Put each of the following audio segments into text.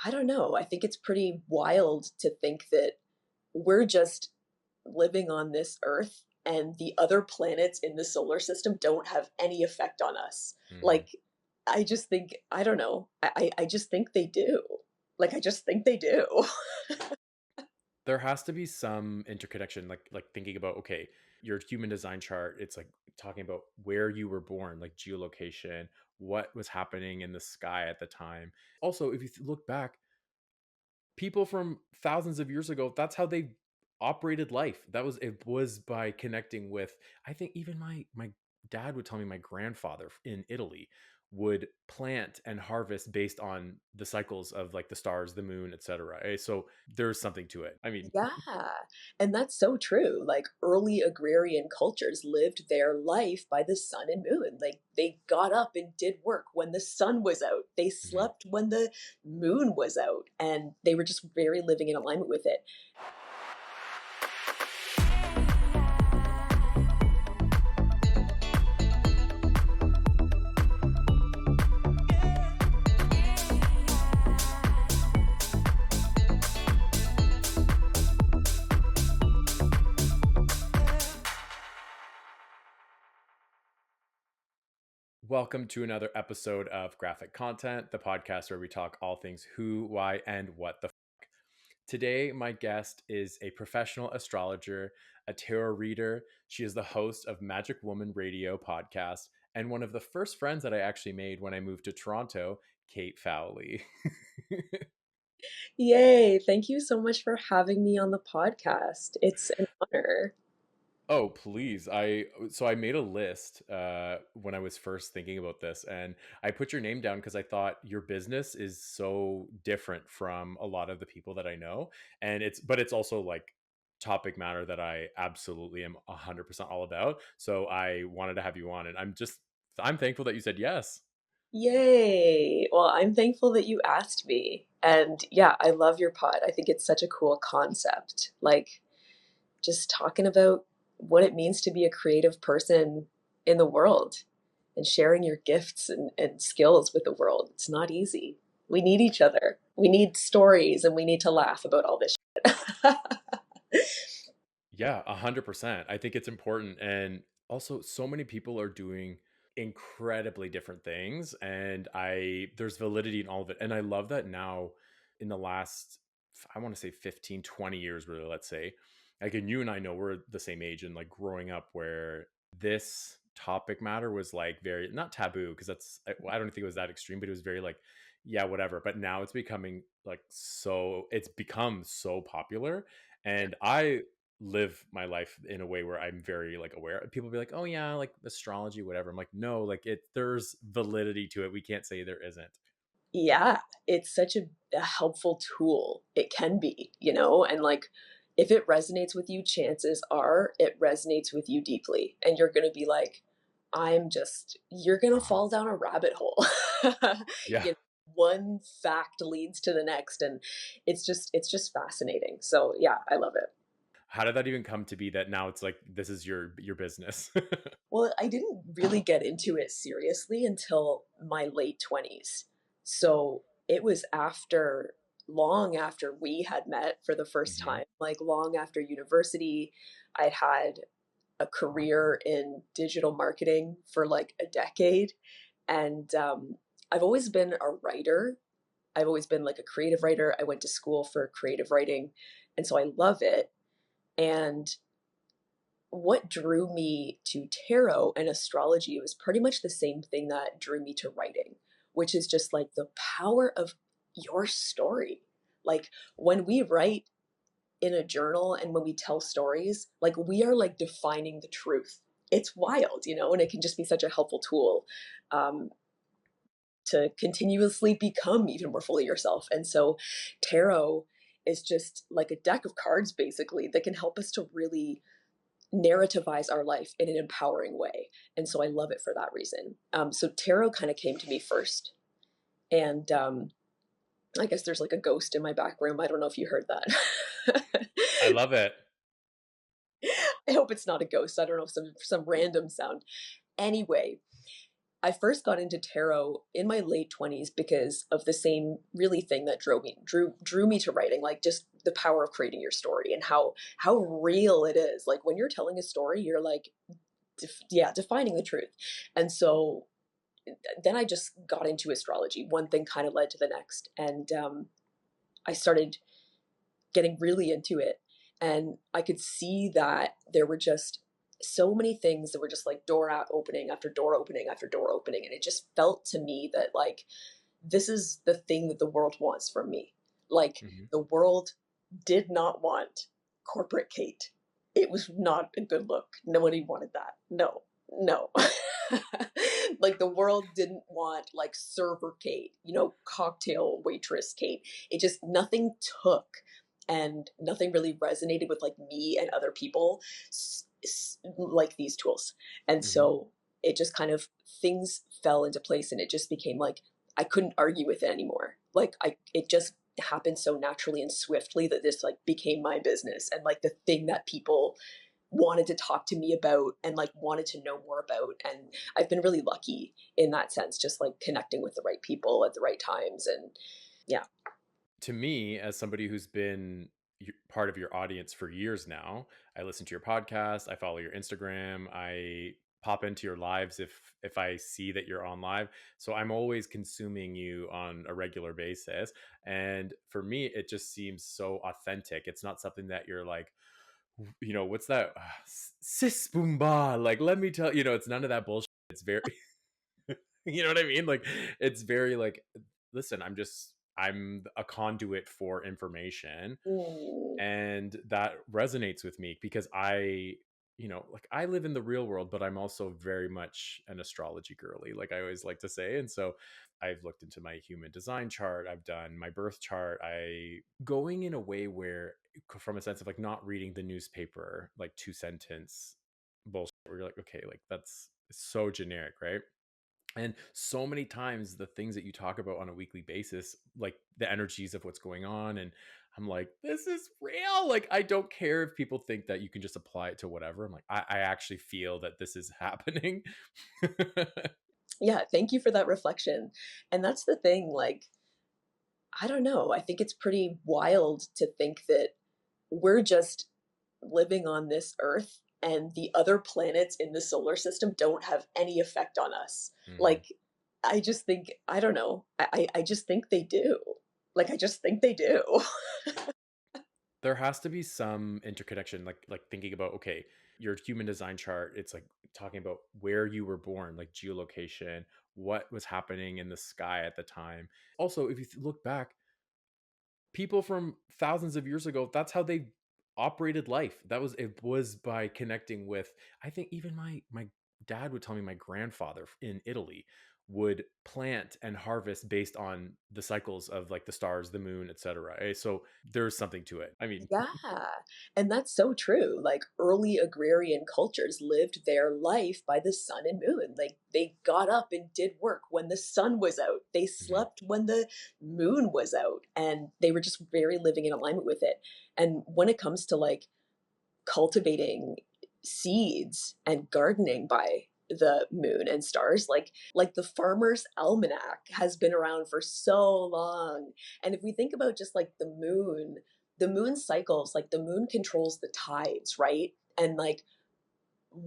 I don't know. I think it's pretty wild to think that we're just living on this earth and the other planets in the solar system don't have any effect on us. Hmm. Like, I just think, I don't know. I just think they do. Like, I just think they do. There has to be some interconnection, like thinking about, okay, your human design chart, it's like talking about where you were born, like geolocation, what was happening in the sky at the time. Also, if you look back, people from thousands of years ago, that's how they operated life. It was by connecting with, I think even my dad would tell me my grandfather in Italy would plant and harvest based on the cycles of like the stars, the moon, etc. So there's something to it. I mean, Yeah. And that's so true. Like early agrarian cultures lived their life by the sun and moon. Like they got up and did work when the sun was out. They mhm. slept when the moon was out. And they were just very living in alignment with it. Welcome to another episode of Graphic Content, the podcast where we talk all things who, why, and what the fuck. Today, my guest is a professional astrologer, a tarot reader. She is the host of Magic Woman Radio podcast, and one of the first friends that I actually made when I moved to Toronto, Kait Fowlie. Yay. Thank you so much for having me on the podcast. It's an honor. Oh, please. I made a list when I was first thinking about this, and I put your name down because I thought your business is so different from a lot of the people that I know. And it's also like topic matter that I absolutely am 100% all about. So I wanted to have you on, and I'm thankful that you said yes. Yay. Well, I'm thankful that you asked me. And yeah, I love your pod. I think it's such a cool concept. Like, just talking about what it means to be a creative person in the world and sharing your gifts and skills with the world. It's not easy. We need each other. We need stories and we need to laugh about all this shit. Yeah, 100%. I think it's important. And also, so many people are doing incredibly different things. And there's validity in all of it. And I love that now in the last, I want to say 15, 20 years, really, let's say, like, and you and I know we're the same age and like growing up where this topic matter was like very, not taboo, because I don't think it was that extreme, but it was very like, yeah, whatever. But now it's becoming like it's become so popular. And I live my life in a way where I'm very like aware. People be like, "Oh yeah, like astrology, whatever." I'm like, "No, like there's validity to it. We can't say there isn't." Yeah, it's such a helpful tool. It can be, and like if it resonates with you, chances are it resonates with you deeply. And you're going to be like, you're going to fall down a rabbit hole. Yeah. you know, one fact leads to the next. And it's just fascinating. So yeah, I love it. How did that even come to be that now it's like this is your business? Well, I didn't really get into it seriously until my late 20s. So it was long after we had met for the first Hmm. time, like long after university. I'd had a career in digital marketing for like a decade. And I've always been a writer. I've always been like a creative writer. I went to school for creative writing. And so I love it. And what drew me to tarot and astrology was pretty much the same thing that drew me to writing, which is just like the power of your story. Like when we write in a journal and when we tell stories, like we are like defining the truth. It's wild, and it can just be such a helpful tool um, to continuously become even more fully yourself. And so tarot is just like a deck of cards basically that can help us to really narrativize our life in an empowering way. And so I love it for that reason. So tarot kind of came to me first. And I guess there's like a ghost in my back room. I don't know if you heard that. I love it. I hope it's not a ghost. I don't know, some random sound. Anyway, I first got into tarot in my late 20s because of the same really thing that drew me to writing, like just the power of creating your story and how real it is. Like when you're telling a story, you're like defining the truth. And so then I just got into astrology. One thing kind of led to the next, and I started getting really into it. And I could see that there were just so many things that were just like door opening after door opening after door opening. And it just felt to me that like this is the thing that the world wants from me. Like Hmm. the world did not want corporate Kate. It was not a good look. Nobody wanted that. No, no. Like the world didn't want like server Kate, cocktail waitress Kate. It just nothing took, and nothing really resonated with like me and other people like these tools. And Hmm. so it just kind of things fell into place, and it just became like I couldn't argue with it anymore. Like it just happened so naturally and swiftly that this like became my business and like the thing that people wanted to talk to me about and like wanted to know more about. And I've been really lucky in that sense, just like connecting with the right people at the right times. And yeah. To me, as somebody who's been part of your audience for years now, I listen to your podcast, I follow your Instagram, I pop into your lives if I see that you're on live. So I'm always consuming you on a regular basis. And for me, it just seems so authentic. It's not something that you're like, what's that? Sis boomba. Like, let me tell it's none of that bullshit. It's very you know what I mean? Like it's very like, listen, I'm a conduit for information, Mm. and that resonates with me because like I live in the real world, but I'm also very much an astrology girly, like I always like to say. And so I've looked into my human design chart, I've done my birth chart, I going in a way where from a sense of like not reading the newspaper, like two sentence bullshit where you're like, okay, like that's so generic, right? And so many times the things that you talk about on a weekly basis, like the energies of what's going on, and I'm like, this is real. Like I don't care if people think that you can just apply it to whatever. I'm like, I actually feel that this is happening. Yeah, thank you for that reflection. And that's the thing, like, I don't know. I think it's pretty wild to think that we're just living on this earth and the other planets in the solar system don't have any effect on us. Mhm. Like, I just think, I don't know. I just think they do. Like, I just think they do. There has to be some interconnection, like thinking about, okay, your human design chart, it's like talking about where you were born, like geolocation, what was happening in the sky at the time. Also, if you look back, people from thousands of years ago, that's how they operated life. It was by connecting with, I think even my dad would tell me my grandfather in Italy would plant and harvest based on the cycles of like the stars, the moon, etc. So there's something to it. I mean, Yeah. And that's so true. Like early agrarian cultures lived their life by the sun and moon. Like they got up and did work when the sun was out. They mhm, slept when the moon was out. And they were just very living in alignment with it. And when it comes to like cultivating seeds and gardening by the moon and stars, like the farmer's almanac has been around for so long. And if we think about just like the moon cycles, like the moon controls the tides, right? And like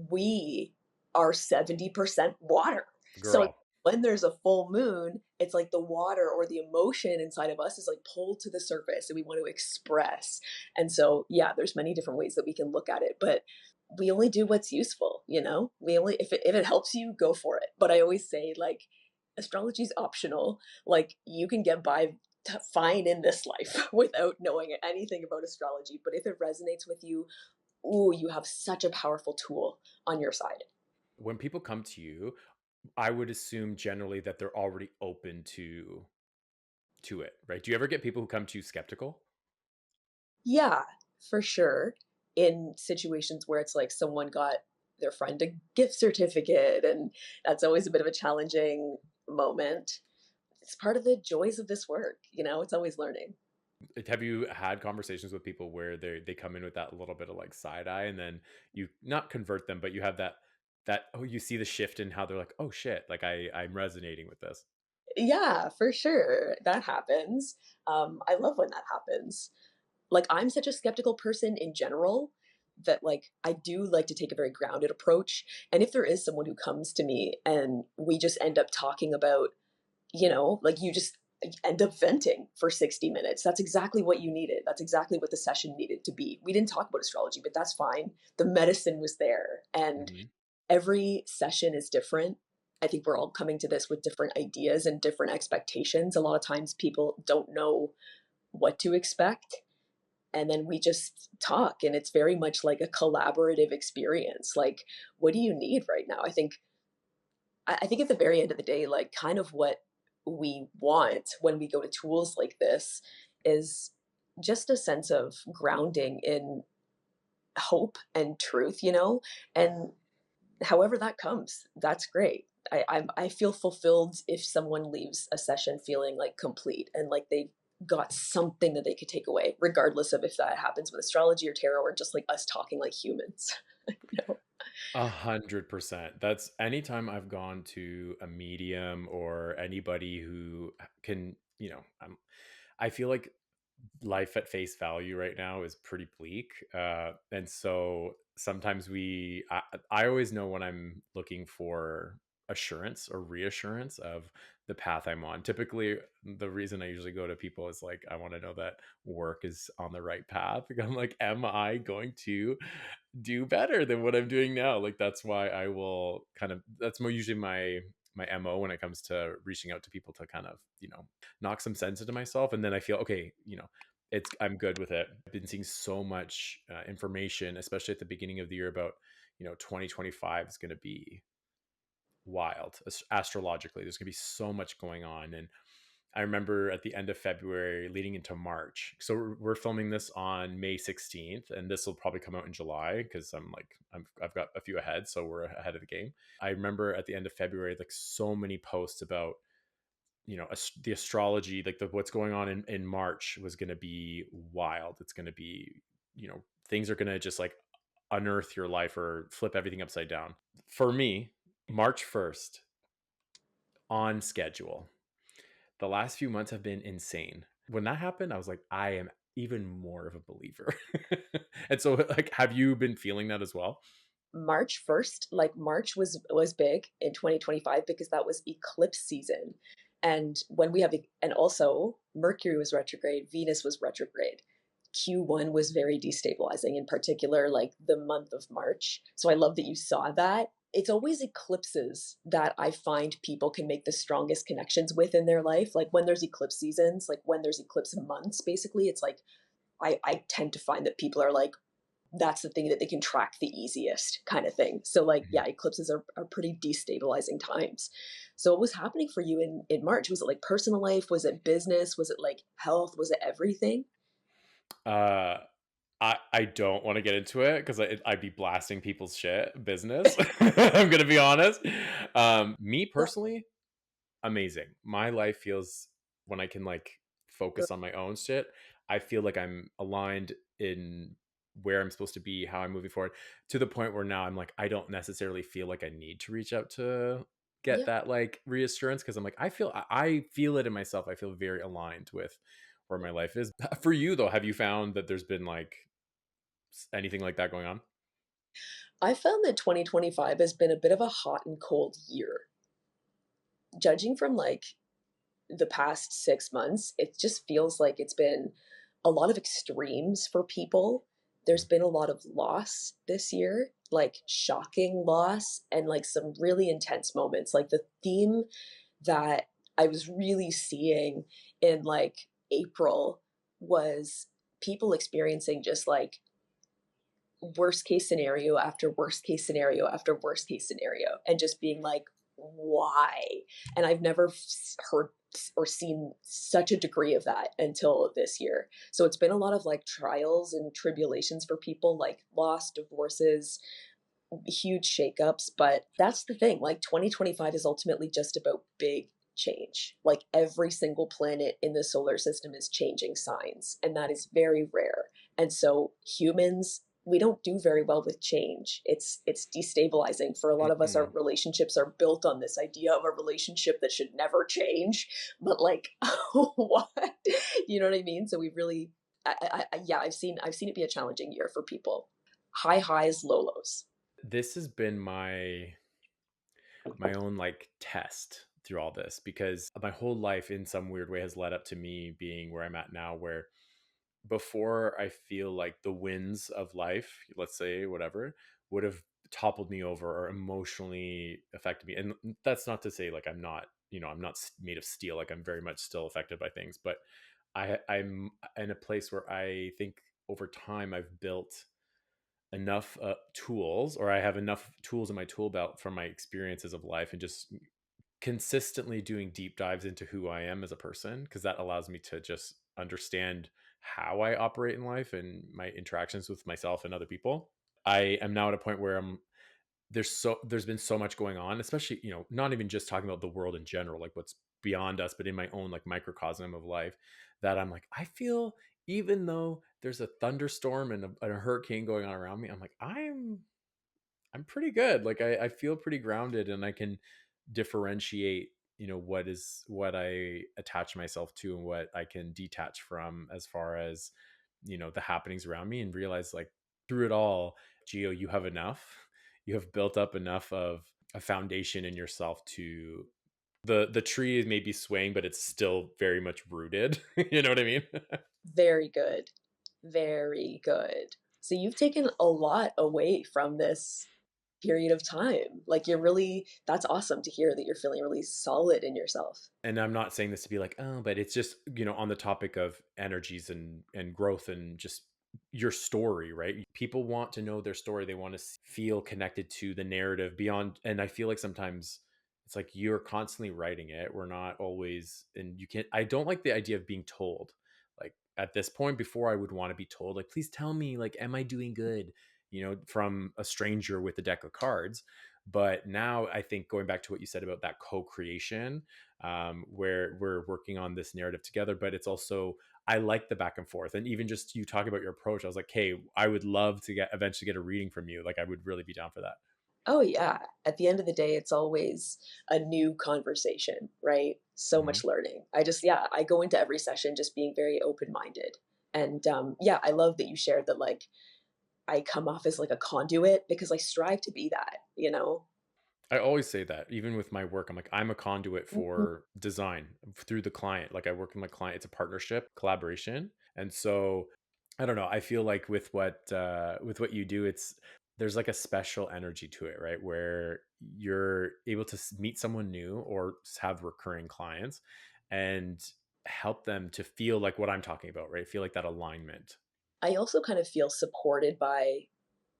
we are 70% water. So like, girl. when there's a full moon, it's like the water or the emotion inside of us is like pulled to the surface and we want to express. And so, yeah, there's many different ways that we can look at it, but we only do what's useful, you know? We only, if it helps you, go for it. But I always say, like, astrology is optional. Like, you can get by fine in this life without knowing anything about astrology. But if it resonates with you, ooh, you have such a powerful tool on your side. When people come to you, I would assume generally that they're already open to it, right? Do you ever get people who come to you skeptical? Yeah, for sure. In situations where it's like someone got their friend a gift certificate, and that's always a bit of a challenging moment. It's part of the joys of this work, it's always learning. Have you had conversations with people where they come in with that little bit of like side eye, and then you not convert them, but you have that? that, oh, you see the shift in how they're like, oh shit, like I'm resonating with this. Yeah, for sure. That happens. I love when that happens. Like, I'm such a skeptical person in general that, like, I do like to take a very grounded approach. And if there is someone who comes to me and we just end up talking about, like, you just end up venting for 60 minutes, that's exactly what you needed. That's exactly what the session needed to be. We didn't talk about astrology, but that's fine. The medicine was there. And Hmm. every session is different. I think we're all coming to this with different ideas and different expectations. A lot of times people don't know what to expect. And then we just talk, and it's very much like a collaborative experience. Like, what do you need right now? I think at the very end of the day, like, kind of what we want when we go to tools like this is just a sense of grounding in hope and truth. And however that comes, that's great. I feel fulfilled if someone leaves a session feeling like complete and like they got something that they could take away, regardless of if that happens with astrology or tarot or just like us talking like humans. you know? 100%. That's anytime I've gone to a medium or anybody who can, I feel like life at face value right now is pretty bleak. And so sometimes I always know when I'm looking for assurance or reassurance of the path I'm on. Typically, the reason I usually go to people is like, I want to know that work is on the right path. I'm like, am I going to do better than what I'm doing now? Like, that's why I will that's more usually my MO when it comes to reaching out to people to kind of, knock some sense into myself. And then I feel, okay, I'm good with it. I've been seeing so much information, especially at the beginning of the year about, 2025 is going to be wild astrologically. There's going to be so much going on. And I remember at the end of February leading into March. So we're filming this on May 16th, and this will probably come out in July because I've got a few ahead. So we're ahead of the game. I remember at the end of February, like so many posts about, the astrology, like what's going on in March was going to be wild. It's going to be, things are going to just like unearth your life or flip everything upside down. For me, March 1st on schedule. The last few months have been insane. When that happened, I was like, I am even more of a believer. And so, like, have you been feeling that as well? March 1st, like, March was big in 2025 because that was eclipse season. And when we have, and also Mercury was retrograde, Venus was retrograde. Q1 was very destabilizing, in particular, like the month of March. So I love that you saw that. It's always eclipses that I find people can make the strongest connections with in their life. Like, when there's eclipse seasons, like when there's eclipse months, basically, it's like I tend to find that people are like, that's the thing that they can track the easiest, kind of thing. So, like, Mhm. yeah, eclipses are pretty destabilizing times. So what was happening for you in March? Was it like personal life? Was it business? Was it like health? Was it everything? Uh, I don't want to get into it because I'd be blasting people's business. I'm gonna be honest. Me personally, amazing. My life feels, when I can like focus on my own shit, I feel like I'm aligned in where I'm supposed to be, how I'm moving forward, to the point where now I'm like, I don't necessarily feel like I need to reach out to get Yeah. that like reassurance, because I'm like, I feel it in myself. I feel very aligned with where my life is. For you though, have you found that there's been like anything like that going on? I found that 2025 has been a bit of a hot and cold year. Judging from like the past 6 months, it just feels like it's been a lot of extremes for people. There's been a lot of loss this year, like shocking loss, and like some really intense moments. Like, the theme that I was really seeing in like April was people experiencing just like worst case scenario after worst case scenario after worst case scenario, and just being like, why? And I've never heard or seen such a degree of that until this year. So it's been a lot of like trials and tribulations for people, like loss, divorces, huge shakeups. But that's the thing, like, 2025 is ultimately just about big change. Like, every single planet in the solar system is changing signs, and that is very rare. And so humans we don't do very well with change. It's destabilizing for a lot of us. Our Mm-mm. relationships are built on this idea of a relationship that should never change, but like what? You know what I mean? So we really yeah, I've seen it be a challenging year for people. High highs, low lows. This has been my own like test through all this, because my whole life in some weird way has led up to me being where I'm at now, where before I feel like the winds of life, let's say whatever, would have toppled me over or emotionally affected me. And that's not to say like I'm not, I'm not made of steel. Like I'm very much still affected by things, but I'm in a place where I think over time I've built enough tools, or I have enough tools in my tool belt from my experiences of life and just consistently doing deep dives into who I am as a person, because that allows me to just understand how I operate in life and my interactions with myself and other people. I am now at a point where there's been so much going on, especially, not even just talking about the world in general, like what's beyond us, but in my own like microcosm of life, that I'm like, I feel, even though there's a thunderstorm and a hurricane going on around me, I'm like, I'm pretty good. Like I feel pretty grounded, and I can differentiate, what I attach myself to and what I can detach from, as far as, the happenings around me, and realize like through it all, Geo, you have enough. You have built up enough of a foundation in yourself to the tree may be swaying, but it's still very much rooted. You know what I mean? Very good. Very good. So you've taken a lot away from this period of time. Like you're really, that's awesome to hear that you're feeling really solid in yourself. And I'm not saying this to be like, oh, but it's just, on the topic of energies and growth and just your story, right? People want to know their story. They want to feel connected to the narrative beyond. And I feel like sometimes it's like you're constantly writing it. We're not always, and you can't, I don't like the idea of being told. Like at this point, before I would want to be told, like, please tell me, like, am I doing good? From a stranger with a deck of cards. But now I think, going back to what you said about that co-creation, where we're working on this narrative together, but it's also, I like the back and forth. And even just you talking about your approach, I was like, hey, I would love to eventually get a reading from you. Like I would really be down for that. Oh, yeah. At the end of the day, it's always a new conversation, right? So Mm-hmm. much learning. Yeah, I go into every session just being very open minded. And yeah, I love that you shared that, like, I come off as like a conduit because I strive to be that, you know? I always say that, even with my work, I'm like, I'm a conduit Mhm. for design through the client. Like I work with my client, it's a partnership, collaboration. And so I don't know. I feel like with what you do, there's like a special energy to it, right? Where you're able to meet someone new or have recurring clients and help them to feel like what I'm talking about, right? Feel like that alignment. I also kind of feel supported by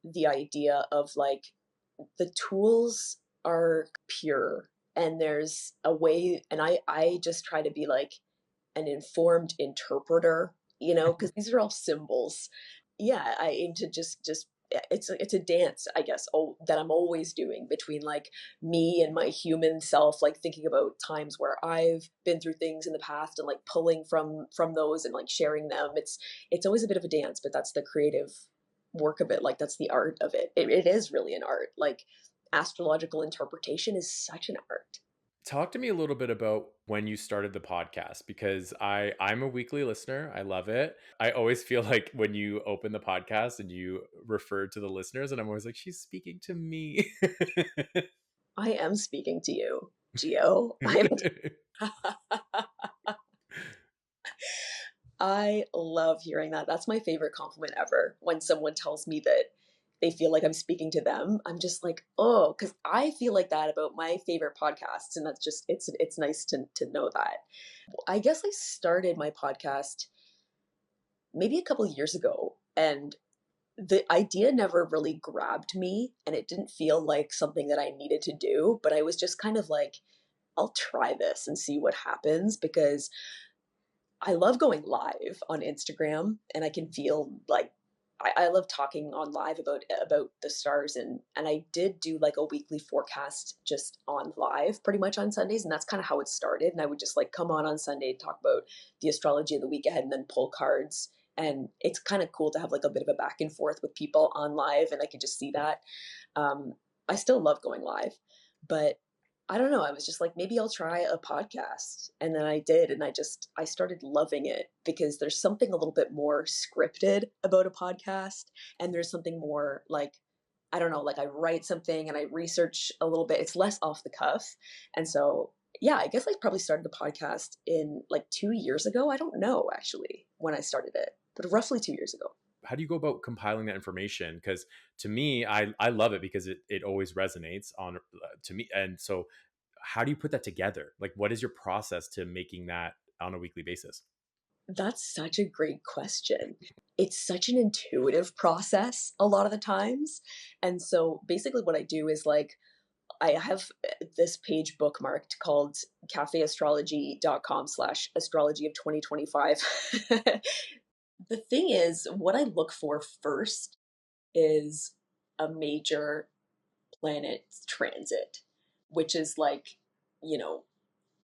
the idea of like the tools are pure and there's a way, and I just try to be like an informed interpreter, because these are all symbols. Yeah, I aim to just it's a dance, I guess, that I'm always doing between like me and my human self, like thinking about times where I've been through things in the past and like pulling from those and like sharing them. It's always a bit of a dance, but that's the creative work of it. Like that's the art of it. It is really an art. Like astrological interpretation is such an art. Talk to me a little bit about when you started the podcast, because I'm a weekly listener. I love it. I always feel like when you open the podcast and you refer to the listeners, and I'm always like, she's speaking to me. I am speaking to you, Geo. I love hearing that. That's my favorite compliment ever. When someone tells me that they feel like I'm speaking to them, I'm just like, oh, because I feel like that about my favorite podcasts, and that's just it's nice to know that. I guess I started my podcast maybe a couple of years ago, and the idea never really grabbed me, and it didn't feel like something that I needed to do. But I was just kind of like, I'll try this and see what happens because I love going live on Instagram, and I can feel like I love talking on live about the stars, and I did do like a weekly forecast just on live pretty much on Sundays, and that's kind of how it started. And I would just like come on Sunday, talk about the astrology of the week ahead, and then pull cards And it's kind of cool to have like a bit of a back and forth with people on live, and I can just see that. Um, I still love going live, but I don't know. I was just like, maybe I'll try a podcast. And then I did. And I started loving it because there's something a little bit more scripted about a podcast. And there's something more like, I don't know, like I write something and I research a little bit. It's less off the cuff. And so, yeah, I guess I probably started the podcast in like 2 years ago. I don't know actually when I started it, but roughly 2 years ago. How do you go about compiling that information? Because to me, I love it because it always resonates on to me. And so how do you put that together? Like, what is your process to making that on a weekly basis? That's such a great question. It's such an intuitive process a lot of the times. And so basically what I do is like I have this page bookmarked called cafeastrology.com/astrology of 2025. The thing is, what I look for first is a major planet transit, which is like, you know,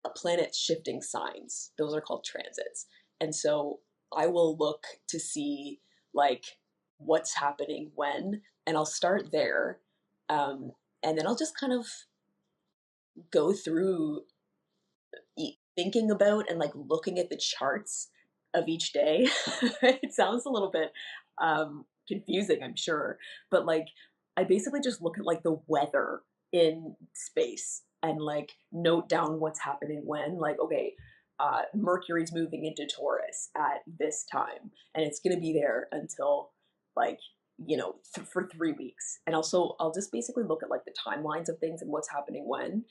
a planet shifting signs. Those are called transits. And so I will look to see like what's happening when, and I'll start there. Um, and then I'll just kind of go through thinking about and like looking at the charts of each day. It sounds a little bit confusing, I'm sure, but like I basically just look at like the weather in space and like note down what's happening when. Like, okay, Mercury's moving into Taurus at this time, and it's going to be there until like for 3 weeks. And also, I'll just basically look at like the timelines of things and what's happening when.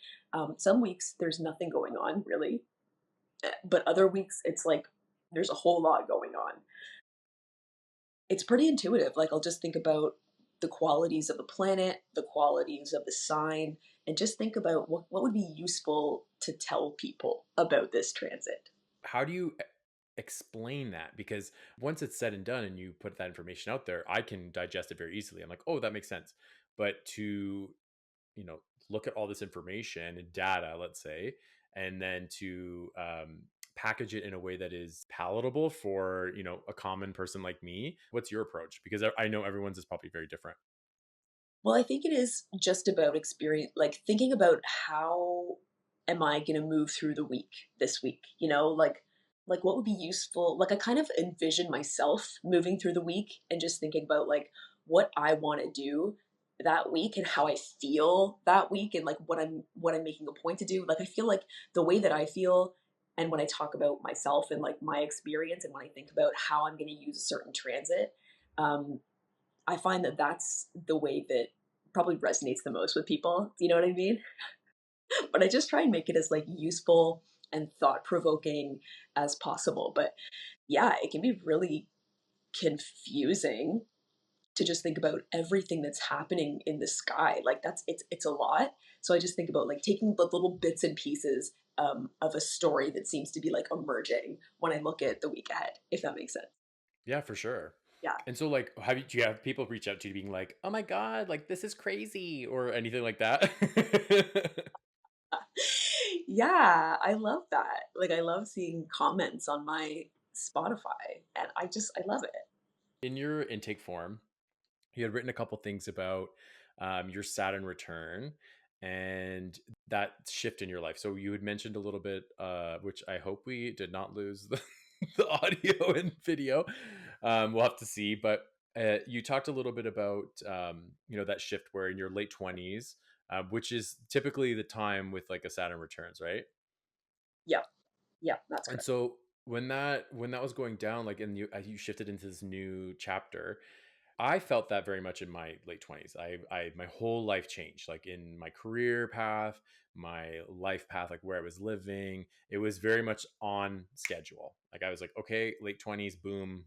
Some weeks there's nothing going on really, but other weeks it's like there's a whole lot going on. It's pretty intuitive. Like I'll just think about the qualities of the planet, the qualities of the sign, and just think about what would be useful to tell people about this transit. How do you explain that? Because once it's said and done and you put that information out there, I can digest it very easily. I'm like, oh, that makes sense. But to, you know, look at all this information and data, let's say, and then to package it in a way that is palatable for, you know, a common person like me, what's your approach? Because I know everyone's is probably very different. Well, I think it is just about experience, like thinking about how am I going to move through the week this week, like what would be useful? Like I kind of envision myself moving through the week and just thinking about like what I want to do that week and how I feel that week and like what I'm making a point to do. Like I feel like the way that I feel and when I talk about myself and like my experience and when I think about how I'm going to use a certain transit, um, I find that that's the way that probably resonates the most with people. Do you know what I mean? But I just try and make it as like useful and thought provoking as possible. But yeah, it can be really confusing to just think about everything that's happening in the sky. Like it's a lot. So I just think about like taking the little bits and pieces of a story that seems to be like emerging when I look at the week ahead, if that makes sense. Yeah, for sure. Yeah. And so, like, do you have people reach out to you being like, "Oh my god, like this is crazy," or anything like that? Yeah, I love that. Like I love seeing comments on my Spotify and I love it. In your intake form, you had written a couple things about your Saturn return and that shift in your life. So you had mentioned a little bit, which I hope we did not lose the audio and video. We'll have to see, but you talked a little bit about you know, that shift where in your late 20s, which is typically the time with like a Saturn returns, right? Yeah. Yeah, that's And correct. so when that was going down, like, and you shifted into this new chapter, I felt that very much in my late 20s. I my whole life changed, like in my career path, my life path, like where I was living. It was very much on schedule. Like I was like, okay, late 20s, boom,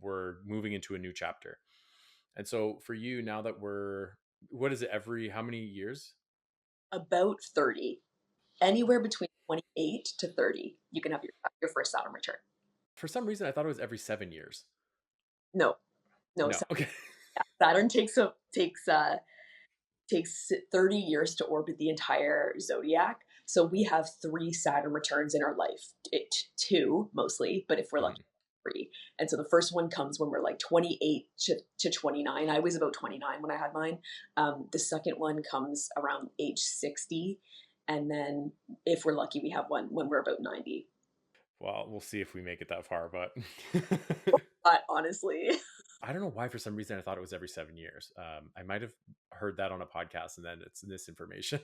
we're moving into a new chapter. And so for you, now that what is it, every how many years? About 30. Anywhere between 28 to 30, you can have your first Saturn return. For some reason, I thought it was every 7 years. No, no, No, okay. Saturn takes 30 years to orbit the entire zodiac. So we have three Saturn returns in our life. Two mostly, but if we're lucky, Mhm. free. And so the first one comes when we're like 28 to 29. I was about 29 when I had mine. The second one comes around age 60. And then if we're lucky, we have one when we're about 90. Well, we'll see if we make it that far, but But honestly, I don't know why for some reason I thought it was every 7 years. I might have heard that on a podcast and then it's misinformation.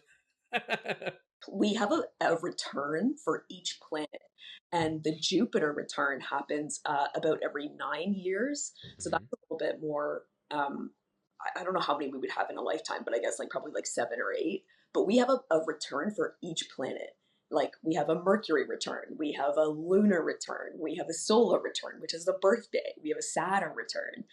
we have a return for each planet, and the Jupiter return happens about every 9 years. So that's Mhm. a little bit more. I don't know how many we would have in a lifetime, but I guess like probably like seven or eight. But we have a return for each planet. Like we have a Mercury return, we have a lunar return, we have a solar return, which is the birthday. We have a Saturn return,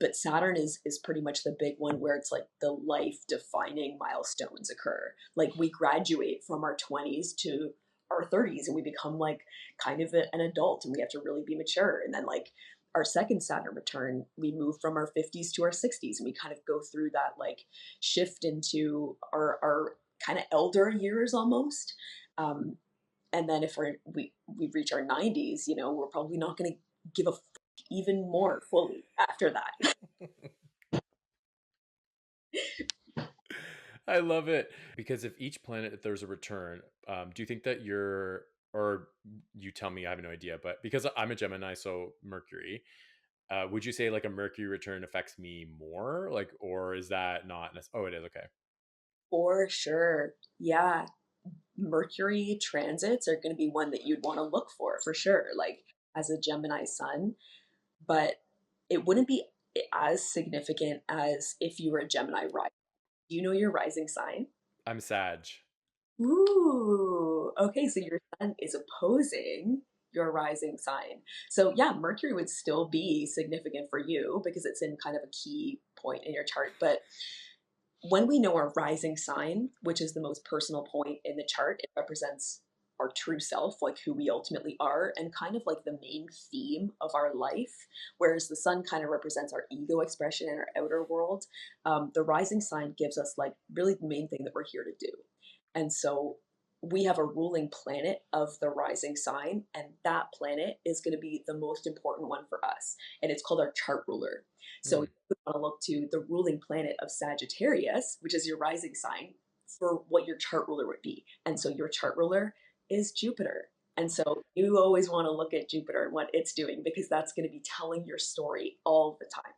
but Saturn is pretty much the big one where it's like the life defining milestones occur. Like we graduate from our 20s to our 30s and we become like kind of an adult and we have to really be mature. And then like our second Saturn return, we move from our 50s to our 60s and we kind of go through that like shift into our kind of elder years almost. Um, and then if we reach our 90s, you know, we're probably not going to give a even more fully after that. I love it because if each planet, if there's a return, do you think that or you tell me, I have no idea, but because I'm a Gemini, so Mercury, would you say like a Mercury return affects me more, like, or is that not? Oh, it is. Okay. For sure. Yeah. Mercury transits are going to be one that you'd want to look for sure, like as a Gemini sun, but it wouldn't be as significant as if you were a Gemini rising. Do you know your rising sign? I'm Sag. Ooh, okay, so your sun is opposing your rising sign. So yeah, Mercury would still be significant for you because it's in kind of a key point in your chart. But when we know our rising sign, which is the most personal point in the chart, it represents our true self, like who we ultimately are, and kind of like the main theme of our life. Whereas the sun kind of represents our ego expression in our outer world. The rising sign gives us like really the main thing that we're here to do. And so we have a ruling planet of the rising sign, and that planet is going to be the most important one for us. And it's called our chart ruler. So Hmm. you would want to look to the ruling planet of Sagittarius, which is your rising sign, for what your chart ruler would be. And so your chart ruler is Jupiter. And so you always want to look at Jupiter and what it's doing because that's going to be telling your story all the time.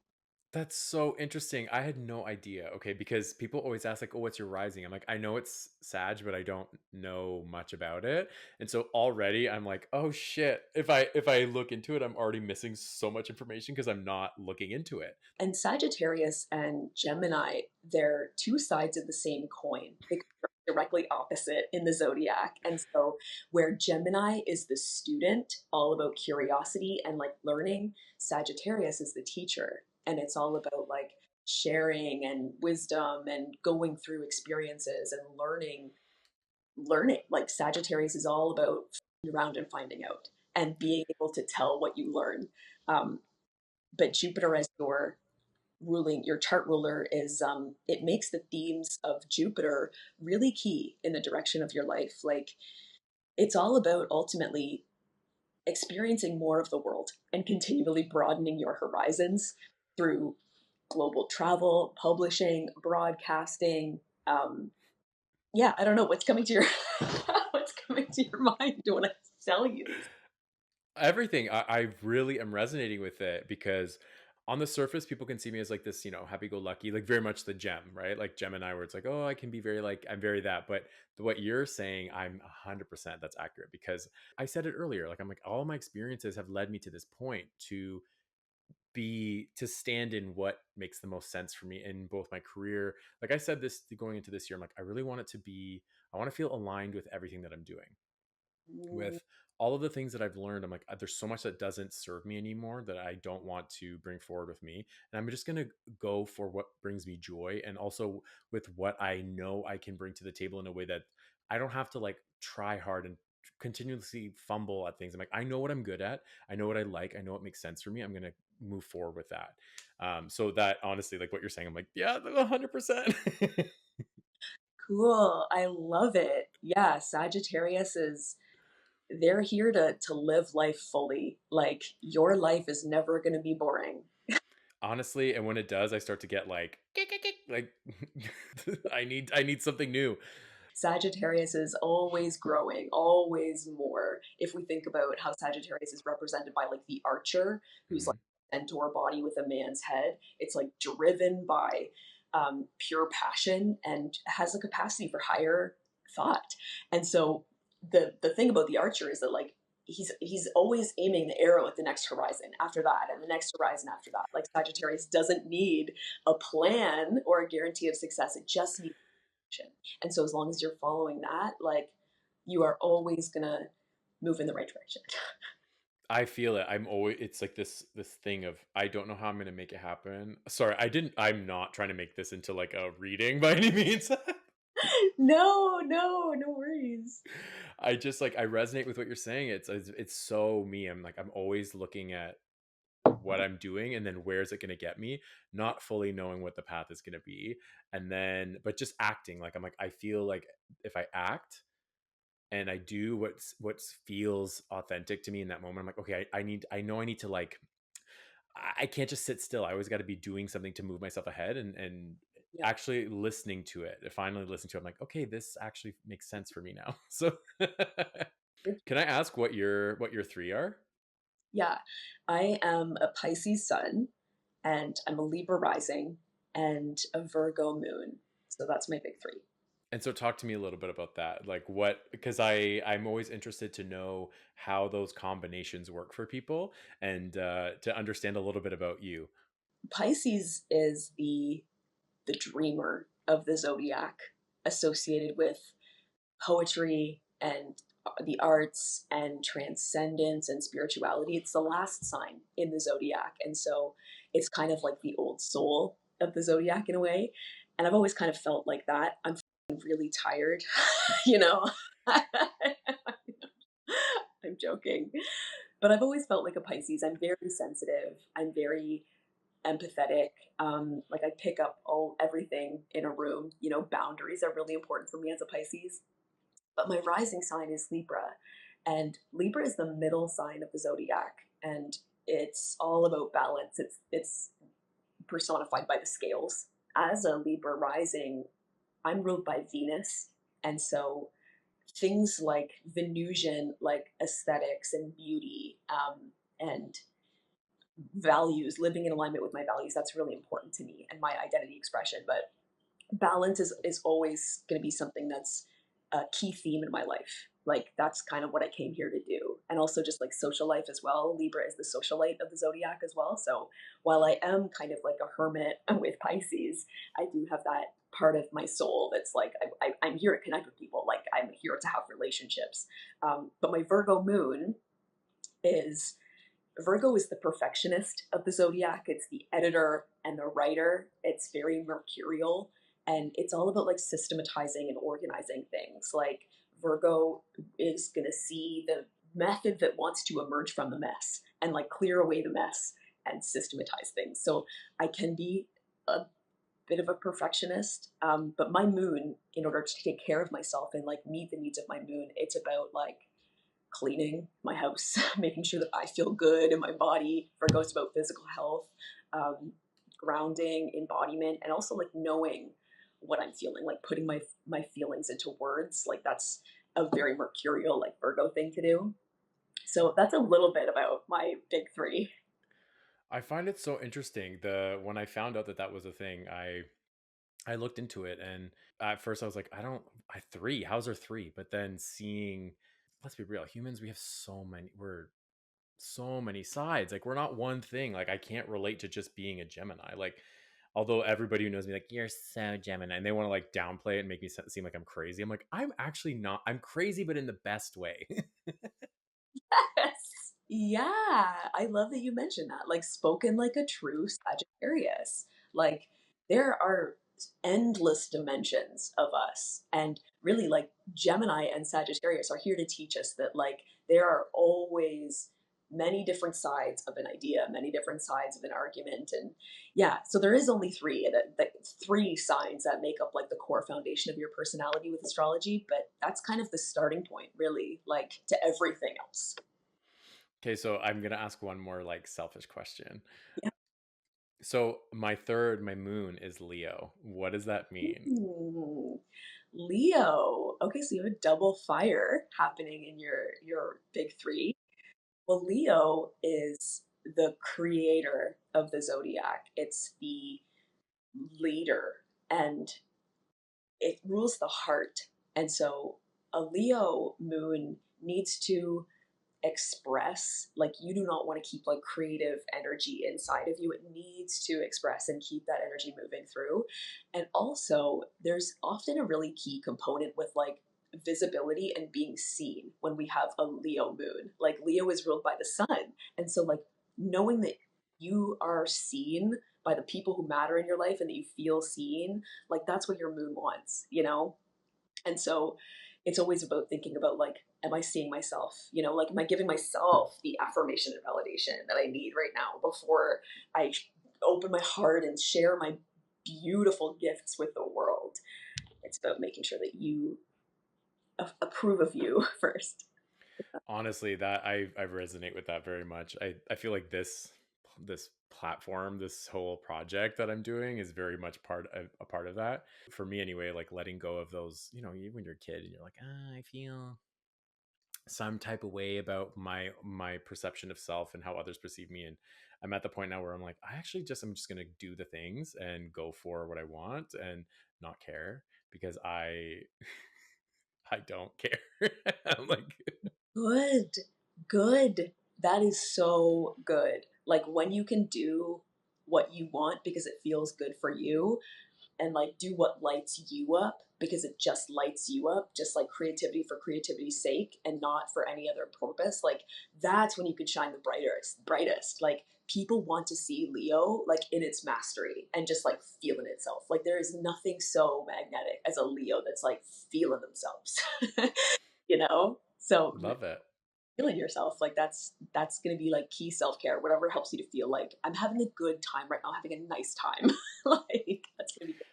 That's so interesting. I had no idea. Okay, because people always ask like, "Oh, what's your rising?" I'm like, "I know it's Sag, but I don't know much about it." And so already I'm like, "Oh shit. If I look into it, I'm already missing so much information because I'm not looking into it." And Sagittarius and Gemini, they're two sides of the same coin because they're directly opposite in the zodiac. And so, where Gemini is the student, all about curiosity and like learning, Sagittarius is the teacher. And it's all about like sharing and wisdom and going through experiences and learning. Like Sagittarius is all about around and finding out and being able to tell what you learn. Um, but Jupiter as your chart ruler is it makes the themes of Jupiter really key in the direction of your life. Like it's all about ultimately experiencing more of the world and continually broadening your horizons through global travel, publishing, broadcasting. Yeah, I don't know what's coming to your what's coming to your mind when I tell you these. Everything. I really am resonating with it because on the surface, people can see me as like this, happy-go-lucky, like very much the gem, right? Like Gemini, where it's like, oh, I can be very like I'm very that. But what you're saying, I'm 100% that's accurate because I said it earlier. Like I'm like all my experiences have led me to this point to stand in what makes the most sense for me in both my career. Like I said this going into this year, I'm like I really want it to be. I want to feel aligned with everything that I'm doing with all of the things that I've learned. I'm like, there's so much that doesn't serve me anymore that I don't want to bring forward with me. And I'm just going to go for what brings me joy. And also with what I know I can bring to the table in a way that I don't have to like try hard and continuously fumble at things. I'm like, I know what I'm good at. I know what I like. I know what makes sense for me. I'm going to move forward with that. So that honestly, like what you're saying, I'm like, yeah, 100%. Cool. I love it. Yeah, Sagittarius is they're here to live life fully. Like your life is never going to be boring. Honestly, and when it does, I start to get like like I need something new. Sagittarius is always growing, always more. If we think about how Sagittarius is represented by like the archer, who's like Mhm. a centaur body with a man's head, it's like driven by pure passion and has a capacity for higher thought. And so the thing about the archer is that like he's always aiming the arrow at the next horizon after that and the next horizon after that. Like Sagittarius doesn't need a plan or a guarantee of success. It just needs action. And so as long as you're following that, like you are always gonna move in the right direction. I feel it. I'm always it's like this thing of I don't know how I'm gonna make it happen. Sorry, I'm not trying to make this into like a reading by any means. No, no, no worries. I just like I resonate with what you're saying. It's so me. I'm always looking at what I'm doing and then where's it going to get me, not fully knowing what the path is going to be. And then, but just acting like I feel like if I act and I do what feels authentic to me in that moment, I'm like, okay, I know I need to like, I can't just sit still. I always got to be doing something to move myself ahead and Yeah. actually listening to it. Finally listening to it, I'm like, okay, this actually makes sense for me now. So can I ask what your three are? Yeah. I am a Pisces sun and I'm a Libra rising and a Virgo moon. So that's my big three. And so talk to me a little bit about that. Like what because I'm always interested to know how those combinations work for people and to understand a little bit about you. Pisces is the dreamer of the zodiac, associated with poetry and the arts and transcendence and spirituality. It's the last sign in the zodiac. And so it's kind of like the old soul of the zodiac in a way. And I've always kind of felt like that. I'm really tired, you know. I'm joking. But I've always felt like a Pisces. I'm very sensitive. I'm very empathetic. Like I pick up all everything in a room. You know, boundaries are really important for me as a Pisces. But my rising sign is Libra, and Libra is the middle sign of the zodiac, and it's all about balance. It's personified by the scales. As a Libra rising, I'm ruled by Venus, and so things like Venusian, like aesthetics and beauty, and values, living in alignment with my values, that's really important to me and my identity expression. But balance is always going to be something that's a key theme in my life. Like that's kind of what I came here to do. And also just like social life as well. Libra is the socialite of the zodiac as well. So while I am kind of like a hermit with Pisces, I do have that part of my soul that's like I'm here to connect with people. Like I'm here to have relationships. But my Virgo moon is Virgo is the perfectionist of the zodiac. It's the editor and the writer. It's very mercurial and it's all about like systematizing and organizing things. Like Virgo is going to see the method that wants to emerge from the mess and like clear away the mess and systematize things. So I can be a bit of a perfectionist, but my moon, in order to take care of myself and like meet the needs of my moon, it's about like cleaning my house, making sure that I feel good in my body. Virgo is about physical health, grounding, embodiment, and also like knowing what I'm feeling, like putting my feelings into words. Like that's a very mercurial, like Virgo thing to do. So that's a little bit about my big three. I find it so interesting. The when I found out that that was a thing, I looked into it and at first I was like, I don't I three, how's there three? But then seeing let's be real, humans we have we're so many sides. Like we're not one thing. Like I can't relate to just being a Gemini. Like although everybody who knows me like you're so Gemini and they want to like downplay it and make me seem like I'm crazy. I'm like I'm actually not. I'm crazy but in the best way. Yes. Yeah, I love that you mentioned that. Like spoken like a true Sagittarius. Like there are endless dimensions of us. And really like Gemini and Sagittarius are here to teach us that like there are always many different sides of an idea, many different sides of an argument. And yeah, so there is only three, three signs that make up like the core foundation of your personality with astrology, but that's kind of the starting point, really, like to everything else. Okay, so I'm gonna ask one more like selfish question. Yeah. So my moon is Leo. What does that mean? Ooh. Leo. Okay, so you have a double fire happening in your big three. Well, Leo is the creator of the zodiac. It's the leader, and it rules the heart. And so a Leo moon needs to express, like, you do not want to keep like creative energy inside of you. It needs to express and keep that energy moving through. And also there's often a really key component with like visibility and being seen when we have a Leo moon. Like Leo is ruled by the sun, and so like knowing that you are seen by the people who matter in your life and that you feel seen, like that's what your moon wants, you know? And so it's always about thinking about like, am I seeing myself? You know, like, am I giving myself the affirmation and validation that I need right now before I open my heart and share my beautiful gifts with the world? It's about making sure that you approve of you first. Honestly, that I resonate with that very much. I feel like this platform, this whole project that I'm doing is very much a part of that. For me anyway, like letting go of those, when you're a kid and you're like, I feel some type of way about my perception of self and how others perceive me. And I'm at the point now where I'm like, I'm just gonna do the things and go for what I want and not care because I don't care. I'm like, Good, good. That is so good. Like when you can do what you want because it feels good for you, and like do what lights you up because it just lights you up, just like creativity for creativity's sake and not for any other purpose. Like that's when you can shine the brightest. Like people want to see Leo like in its mastery and just like feeling itself. Like there is nothing so magnetic as a Leo that's like feeling themselves. You know? So love it. feeling yourself, like that's going to be like key self-care, whatever helps you to feel like I'm having a good time right now, having a nice time. Like that's going to be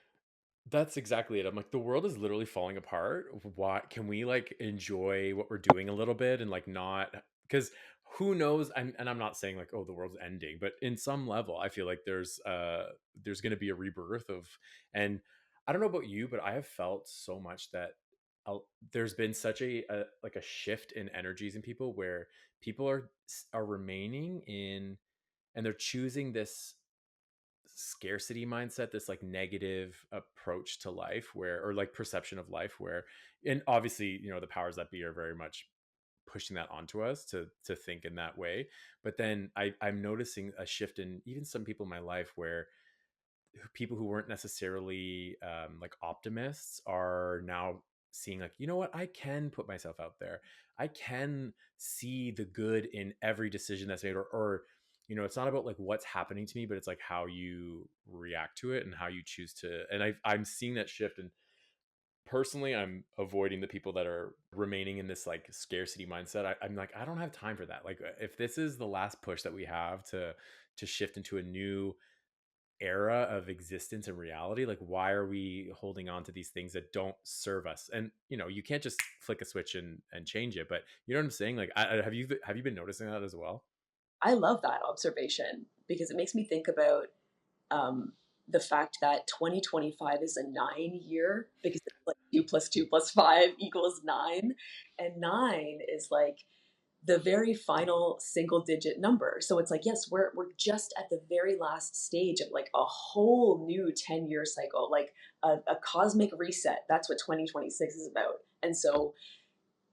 That's exactly it. I'm like, the world is literally falling apart. Why can we like enjoy what we're doing a little bit and like not because who knows? And I'm not saying like, oh, the world's ending, but in some level, I feel like there's gonna be a rebirth of and I don't know about you, but I have felt so much that there's been such a like a shift in energies in people where people are remaining in and they're choosing this scarcity mindset, this like negative approach to life where or like perception of life where and obviously the powers that be are very much pushing that onto us to think in that way. But then I'm noticing a shift in even some people in my life where people who weren't necessarily like optimists are now seeing like, you know what, I can put myself out there, I can see the good in every decision that's made, or it's not about like what's happening to me, but it's like how you react to it and how you choose to. And I'm seeing that shift. And personally, I'm avoiding the people that are remaining in this like scarcity mindset. I'm like, I don't have time for that. Like if this is the last push that we have to shift into a new era of existence and reality, like why are we holding on to these things that don't serve us? And you can't just flick a switch and change it. But you know what I'm saying? Like have you been noticing that as well? I love that observation because it makes me think about um, the fact that 2025 is a 9 year because it's like 2 plus 2 plus 5 equals 9. And nine is like the very final single digit number. So it's like, yes, we're just at the very last stage of like a whole new 10-year cycle, like a cosmic reset. That's what 2026 is about. And so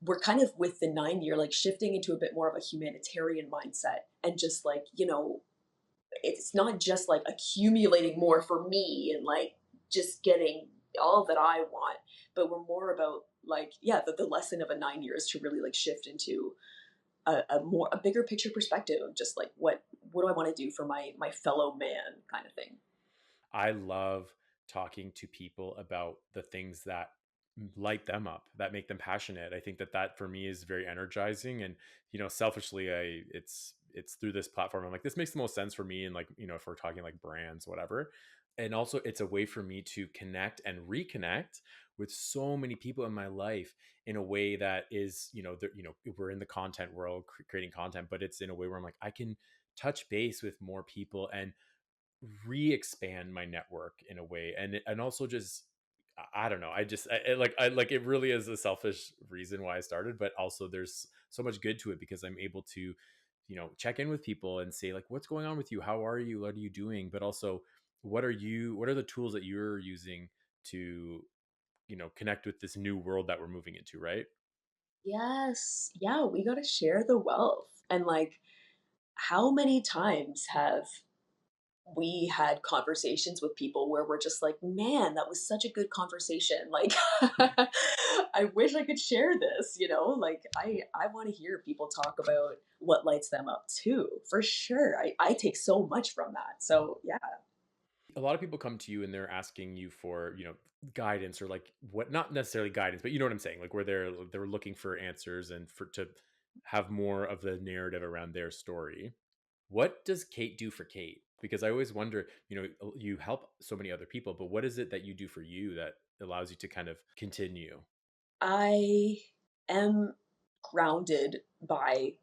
we're kind of with the 9 year, like shifting into a bit more of a humanitarian mindset and just like, it's not just like accumulating more for me and like just getting all that I want, but we're more about like, yeah, the lesson of a 9 year is to really like shift into a bigger picture perspective of just like what do I want to do for my fellow man kind of thing. I love talking to people about the things that light them up, that make them passionate. I think that that for me is very energizing. And selfishly, it's through this platform I'm like, this makes the most sense for me. And like, if we're talking like brands, whatever. And also it's a way for me to connect and reconnect with so many people in my life in a way that is, we're in the content world, creating content, but it's in a way where I'm like, I can touch base with more people and re-expand my network in a way. And also just, I don't know, I it really is a selfish reason why I started, but also there's so much good to it because I'm able to check in with people and say like, what's going on with you, how are you, what are you doing, but also what are the tools that you're using to connect with this new world that we're moving into, right? Yes. Yeah, we got to share the wealth. And like, how many times have we had conversations with people where we're just like, man, that was such a good conversation. Like, I wish I could share this, Like, I want to hear people talk about what lights them up too, for sure. I take so much from that. So, yeah. A lot of people come to you and they're asking you for guidance, or like, what, not necessarily guidance, but you know what I'm saying, like where they're looking for answers and for to have more of the narrative around their story. What does Kait do for Kait? Because I always wonder, you help so many other people, but what is it that you do for you that allows you to kind of continue? I am grounded by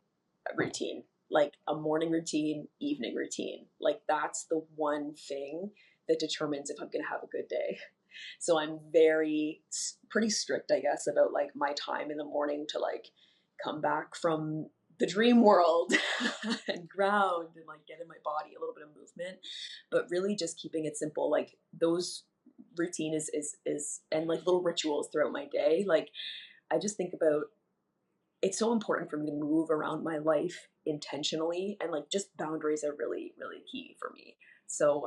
a routine, like a morning routine, evening routine. Like that's the one thing that determines if I'm going to have a good day. So I'm pretty strict, I guess, about like my time in the morning to like come back from the dream world and ground and like get in my body, a little bit of movement, but really just keeping it simple. Like those routine is and like little rituals throughout my day. Like I just think about, it's so important for me to move around my life intentionally, and like just boundaries are really really key for me. So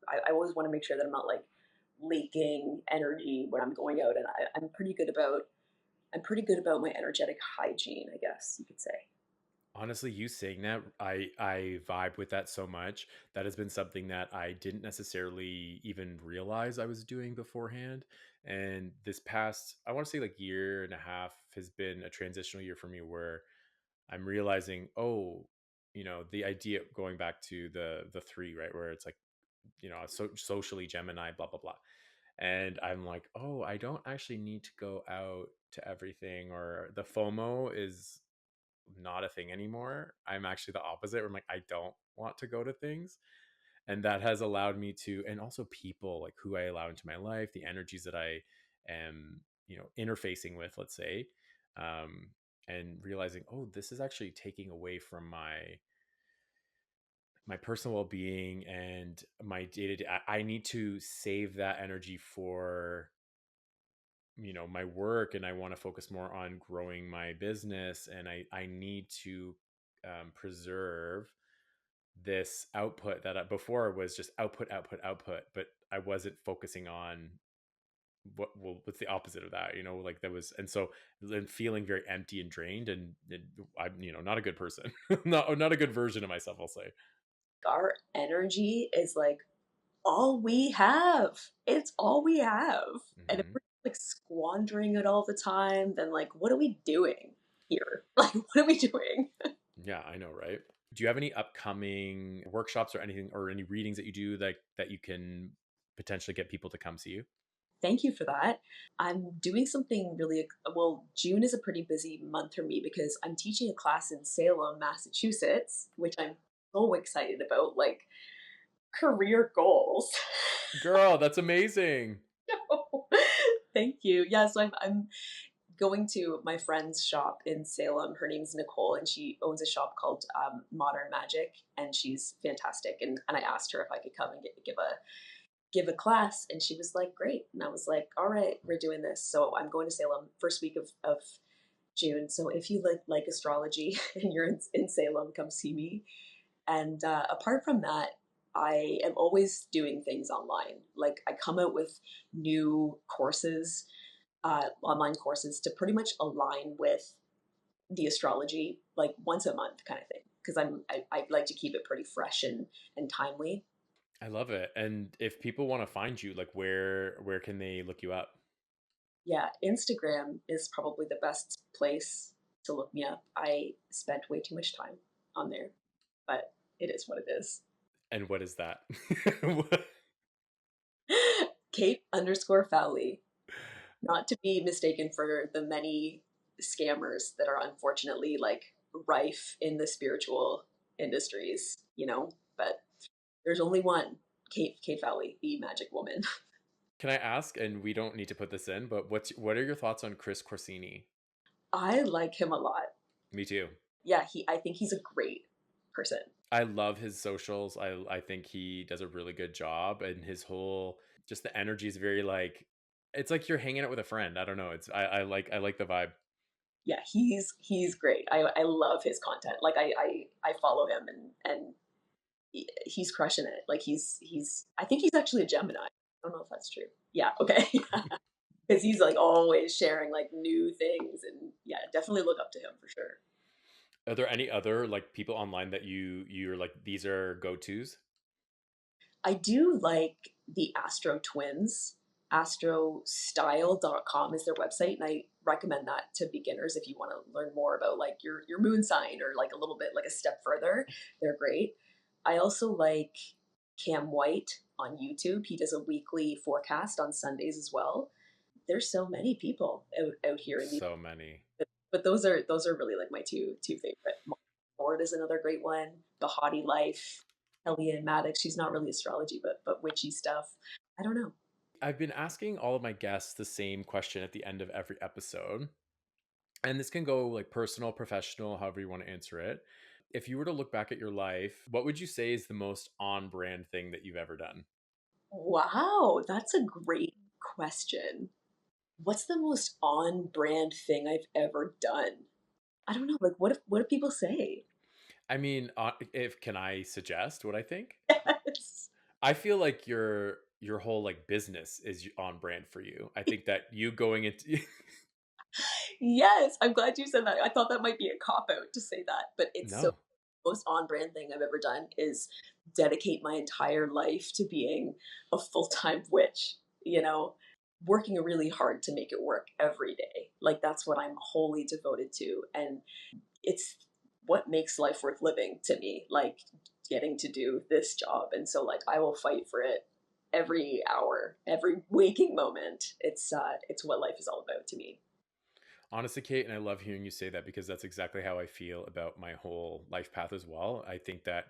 I always want to make sure that I'm not like leaking energy when I'm going out, and I'm pretty good about my energetic hygiene, I guess you could say. Honestly, you saying that, I vibe with that so much. That has been something that I didn't necessarily even realize I was doing beforehand. And this past, I want to say like year and a half has been a transitional year for me where I'm realizing, oh, the idea, going back to the three, right, where it's like, socially Gemini, blah blah blah. And I'm like, oh, I don't actually need to go out to everything, or the FOMO is not a thing anymore. I'm actually the opposite, where I'm like, I don't want to go to things. And that has allowed me to, and also people like who I allow into my life, the energies that I am, interfacing with, let's say, um, and realizing, oh, this is actually taking away from my personal well-being and my day-to-day. I need to save that energy for my work, and I want to focus more on growing my business, and I need to preserve this output that before was just output output output, but I wasn't focusing on what's the opposite of that, like that was. And so then feeling very empty and drained, and I'm not a good person, not a good version of myself, I'll say. Our energy is like all we have. It's all we have. And if Hmm. we're like squandering it all the time, then like what are we doing here? Like what are we doing? Yeah, I know, right? Do you have any upcoming workshops or anything, or any readings that you do that you can potentially get people to come see you? Thank you for that. I'm doing something really well. June is a pretty busy month for me because I'm teaching a class in Salem, Massachusetts, which I'm so excited about. Like career goals. Girl, that's amazing. Thank you. Yeah, so I'm going to my friend's shop in Salem. Her name's Nicole, and she owns a shop called Modern Magic, and she's fantastic. And I asked her if I could come and give a class, and she was like, "Great." And I was like, "All right, we're doing this." So I'm going to Salem first week of June. So if you like astrology and you're in Salem, come see me. And apart from that, I am always doing things online. Like I come out with new courses, online courses to pretty much align with the astrology, like once a month kind of thing. Because I like to keep it pretty fresh and timely. I love it. And if people want to find you, like where can they look you up? Yeah, Instagram is probably the best place to look me up. I spent way too much time on there, but it is what it is. And what is that? Kate_Fowlie, not to be mistaken for the many scammers that are unfortunately like rife in the spiritual industries, but there's only one Kate Fowlie, the magic woman. Can I ask, and we don't need to put this in, but what are your thoughts on Chris Corsini? I like him a lot. Me too. Yeah, I think he's a great person. I love his socials. I think he does a really good job, and his whole just the energy is very like it's like you're hanging out with a friend. I don't know. I like the vibe. Yeah, he's great. I love his content. Like I follow him, and he's crushing it. Like he's I think he's actually a Gemini. I don't know if that's true. Yeah, okay. Because he's like always sharing like new things, and yeah, definitely look up to him for sure. Are there any other like people online that you're like these are go tos? I do like the Astro Twins. Astrostyle.com is their website, and I recommend that to beginners if you want to learn more about like your moon sign, or like a little bit like a step further. They're great. I also like Cam White on YouTube. He does a weekly forecast on Sundays as well. There's so many people out here in the, So many. but those are really like my two favorite. Ford is another great one. The Haughty Life, Kellyanne Maddox. She's not really astrology, but witchy stuff. I don't know. I've been asking all of my guests the same question at the end of every episode. And this can go like personal, professional, however you want to answer it. If you were to look back at your life, what would you say is the most on brand thing that you've ever done? Wow, that's a great question. What's the most on brand thing I've ever done? I don't know. Like, what do people say? I mean, if can I suggest what I think? Yes. I feel like your whole like business is on brand for you. I think that you going into Yes, I'm glad you said that. I thought that might be a cop out to say that, but it's so no. most on brand thing I've ever done is dedicate my entire life to being a full time witch, working really hard to make it work every day. Like, that's what I'm wholly devoted to. And it's what makes life worth living to me, like getting to do this job. And so, like, I will fight for it every hour, every waking moment. It's what life is all about to me. Honestly, Kate, and I love hearing you say that because that's exactly how I feel about my whole life path as well. I think that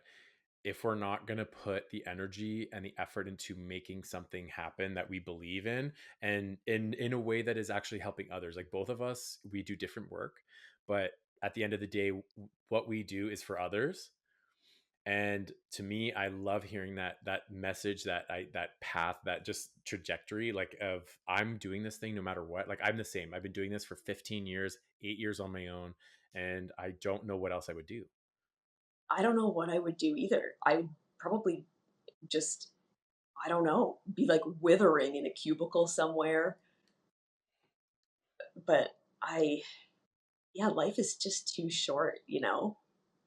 if we're not going to put the energy and the effort into making something happen that we believe in and in a way that is actually helping others, like both of us, we do different work, but at the end of the day, what we do is for others. And to me, I love hearing that message, that path, that just trajectory, like of I'm doing this thing no matter what. Like I'm the same. I've been doing this for 15 years, 8 years on my own, and I don't know what else I would do. I don't know what I would do either. I would probably just, I don't know, be like withering in a cubicle somewhere. But yeah, life is just too short.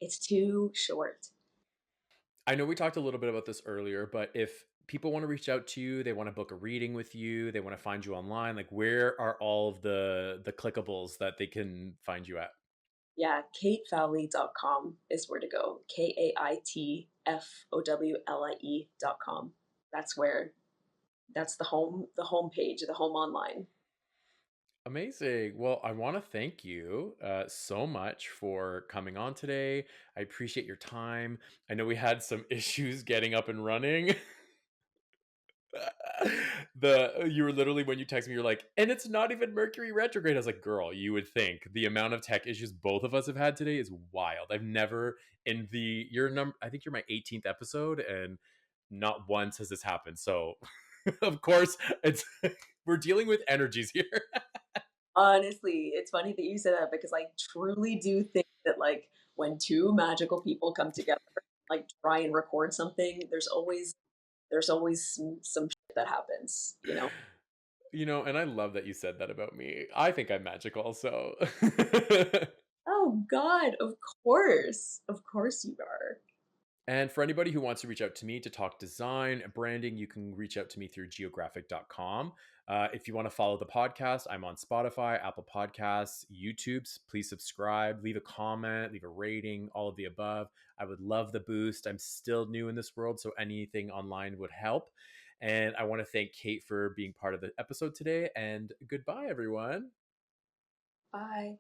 It's too short. I know we talked a little bit about this earlier, but if people want to reach out to you, they want to book a reading with you, they want to find you online, like where are all of the clickables that they can find you at? Yeah, kaitfowlie.com is where to go. KAITFOWLIE.com. That's where, that's the home page, the home online. Amazing. Well, I want to thank you so much for coming on today. I appreciate your time. I know we had some issues getting up and running. The you were literally when you text me, you're like, and it's not even Mercury retrograde. I was like, girl, you would think the amount of tech issues both of us have had today is wild. I've never in the your number. I think you're my 18th episode, and not once has this happened. So, of course, it's we're dealing with energies here. Honestly, it's funny that you said that because I truly do think that, like, when two magical people come together, like try and record something, there's always some shit that happens. And I love that you said that about me. I think I'm magical, so Oh God, of course you are. And for anybody who wants to reach out to me to talk design, branding, you can reach out to me through geographic.com. If you want to follow the podcast, I'm on Spotify, Apple Podcasts, YouTube's. Please subscribe, leave a comment, leave a rating, all of the above. I would love the boost. I'm still new in this world, so anything online would help. And I want to thank Kait for being part of the episode today. And goodbye, everyone. Bye.